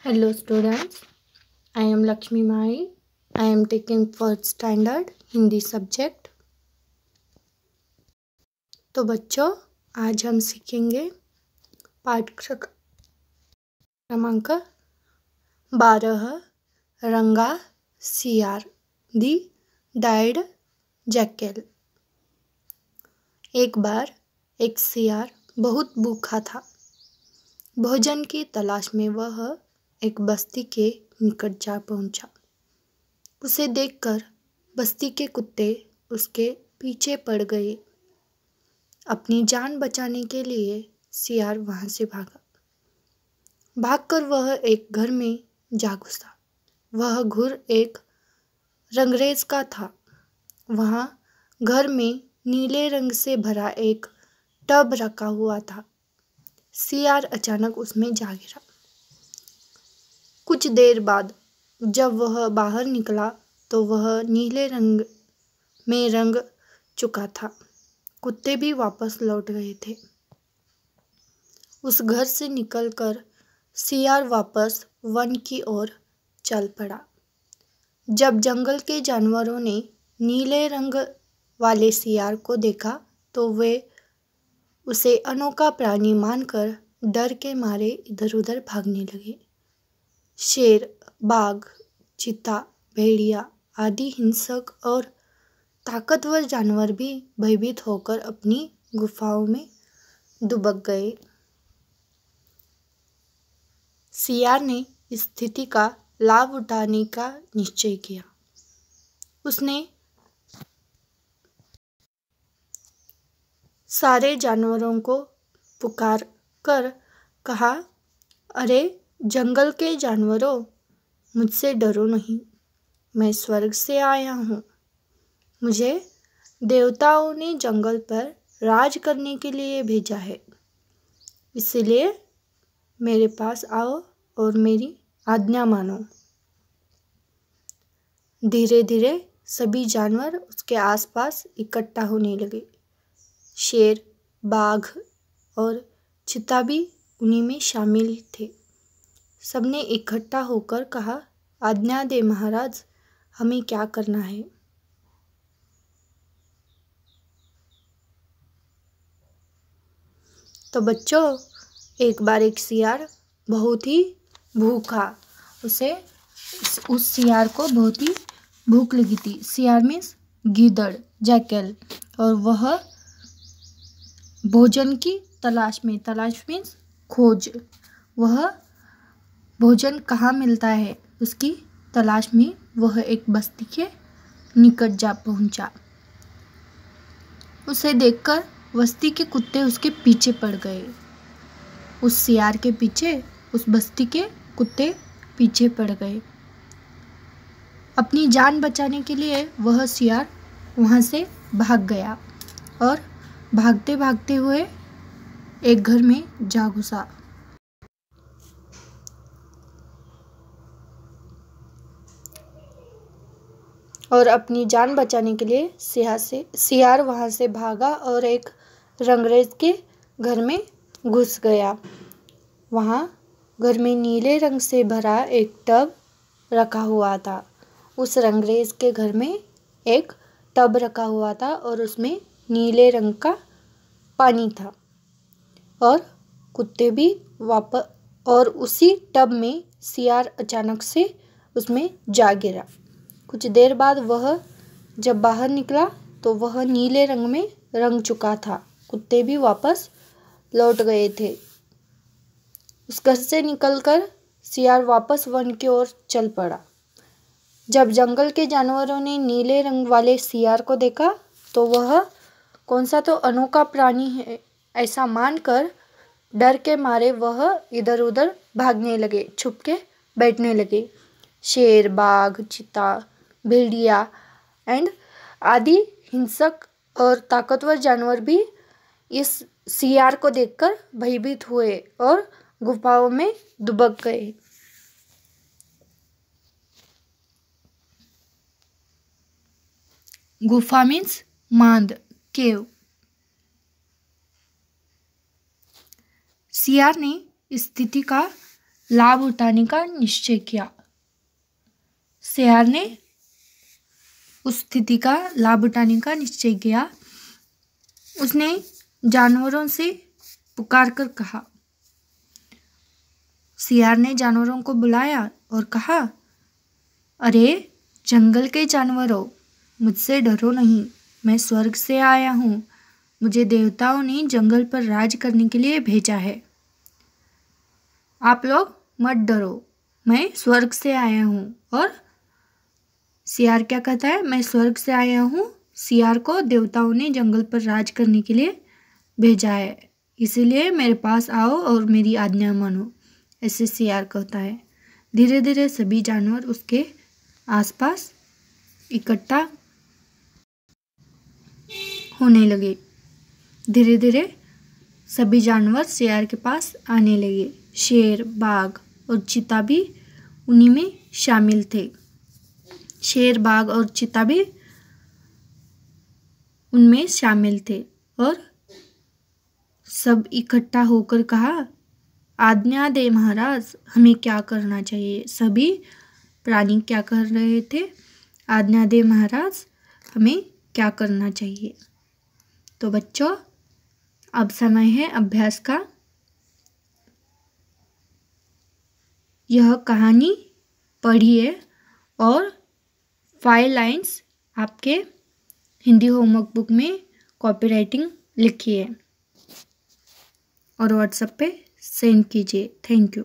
Hello students, I am Lakshmi Mai. I am taking first standard Hindi subject. तो बच्चों, आज हम सीखेंगे पाठ क्रमांक 12 रंगा सियार दी डाइड जैकल। एक बार एक सियार बहुत भूखा था। भोजन की तलाश में वह एक बस्ती के निकट जा पहुंचा। उसे देखकर बस्ती के कुत्ते उसके पीछे पड़ गए। अपनी जान बचाने के लिए सियार वहां से भागा। भागकर वह एक घर में जा घुसा। वह घर एक रंगरेज का था। वहां घर में नीले रंग से भरा एक टब रखा हुआ था। सियार अचानक उसमें जा गिरा। कुछ देर बाद जब वह बाहर निकला तो वह नीले रंग में रंग चुका था। कुत्ते भी वापस लौट गए थे। उस घर से निकलकर सियार वापस वन की ओर चल पड़ा। जब जंगल के जानवरों ने नीले रंग वाले सियार को देखा तो वे उसे अनोखा प्राणी मानकर डर के मारे इधर उधर भागने लगे। शेर, बाघ, चीता, भेड़िया आदि हिंसक और ताकतवर जानवर भी भयभीत होकर अपनी गुफाओं में दुबक गए। सियार ने स्थिति का लाभ उठाने का निश्चय किया। उसने सारे जानवरों को पुकार कर कहा, अरे जंगल के जानवरों, मुझसे डरो नहीं। मैं स्वर्ग से आया हूँ। मुझे देवताओं ने जंगल पर राज करने के लिए भेजा है। इसलिए मेरे पास आओ और मेरी आज्ञा मानो। धीरे धीरे सभी जानवर उसके आसपास इकट्ठा होने लगे। शेर, बाघ और चीता भी उन्हीं में शामिल थे। सबने इकट्ठा होकर कहा, आज्ञा दे महाराज, हमें क्या करना है। तो बच्चों, एक बार एक सियार बहुत ही भूखा, उस सियार को बहुत ही भूख लगी थी। सियार मीन्स गीदड़, जैकल, और वह भोजन की तलाश में, तलाश मीन्स खोज, वह भोजन कहाँ मिलता है उसकी तलाश में वह एक बस्ती के निकट जा पहुंचा। उसे देखकर बस्ती के कुत्ते उसके पीछे पड़ गए। उस सियार के पीछे उस बस्ती के कुत्ते पीछे पड़ गए। अपनी जान बचाने के लिए वह सियार वहां से भाग गया और भागते भागते हुए एक घर में जा घुसा। और अपनी जान बचाने के लिए सियार वहां से भागा और एक रंगरेज के घर में घुस गया। वहां घर में नीले रंग से भरा एक टब रखा हुआ था। उस रंगरेज के घर में एक टब रखा हुआ था और उसमें नीले रंग का पानी था। और कुत्ते भी वापस, और उसी टब में सियार अचानक से उसमें जा गिरा। कुछ देर बाद वह जब बाहर निकला तो वह नीले रंग में रंग चुका था। कुत्ते भी वापस लौट गए थे। उस घर से निकलकर सियार वापस वन की ओर चल पड़ा। जब जंगल के जानवरों ने नीले रंग वाले सियार को देखा तो वह कौन सा तो अनोखा प्राणी है ऐसा मानकर डर के मारे वह इधर उधर भागने लगे, छुप के बैठने लगे। शेर, बाघ, चीता, भेड़िया एंड आदि हिंसक और ताकतवर जानवर भी इस सियार को देखकर भयभीत हुए और गुफाओं में दुबक गए। गुफा मीन्स मांद, केव। सियार ने स्थिति का लाभ उठाने का निश्चय किया। सियार ने उस स्थिति का लाभ उठाने का निश्चय किया। उसने जानवरों से पुकार कर कहा, सियार ने जानवरों को बुलाया और कहा, अरे जंगल के जानवरों, मुझसे डरो नहीं, मैं स्वर्ग से आया हूँ। मुझे देवताओं ने जंगल पर राज करने के लिए भेजा है। आप लोग मत डरो, मैं स्वर्ग से आया हूँ। और सियार क्या कहता है, मैं स्वर्ग से आया हूँ। सियार को देवताओं ने जंगल पर राज करने के लिए भेजा है, इसीलिए मेरे पास आओ और मेरी आज्ञा मानो, ऐसे सियार कहता है। धीरे धीरे सभी जानवर उसके आसपास इकट्ठा होने लगे। धीरे धीरे सभी जानवर सियार के पास आने लगे। शेर, बाघ और चीता भी उन्हीं में शामिल थे। शेर, बाघ और चीता भी उनमें शामिल थे और सब इकट्ठा होकर कहा, आज्ञा दे महाराज, हमें क्या करना चाहिए। सभी प्राणी क्या कर रहे थे, आज्ञा दे महाराज, हमें क्या करना चाहिए। तो बच्चों, अब समय है अभ्यास का। यह कहानी पढ़िए और 5 लाइन्स आपके हिंदी होमवर्क बुक में कॉपी राइटिंग लिखिए और व्हाट्सएप पे सेंड कीजिए। Thank you.